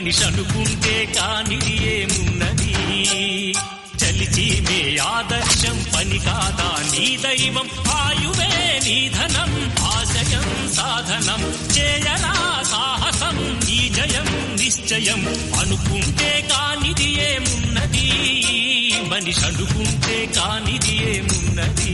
మనిషి అనుకుంటే కానిది ఏమున్నది చలిచి మే ఆదర్శం పని కాదా నీ దైవం ఆయువే నీ ధనం ఆశయం సాధనం చేయరా సాహసం నీ జయం నిశ్చయం అనుకుంటే కానిది ఏమున్నది మనిషి అనుకుంటే కానిది ఏమున్నది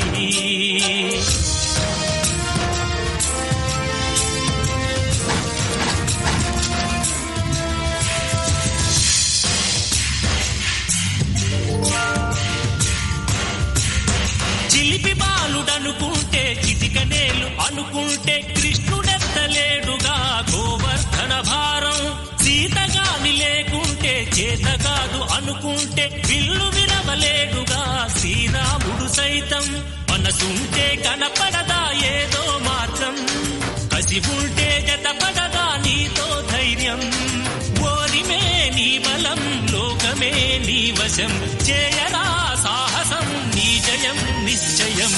చిలిపి బాలుడనుకుంటే చిటికనేలు అనుకుంటే కృష్ణుడెత్తలేడుగా గోవర్ధన భారం సీతగాని లేకుంటే చేత కాదు అనుకుంటే విల్లు విరవలేడుగా శ్రీరాముడు సైతం మనసుంటే కనపడదా ఏదో మార్గం కసి ఉంటే జతపడదా నీతో ధైర్యం ఓరిమే నీ బలం లోకమే నీ వశం చేయరా సాహసం నీ జయం నిశ్చయం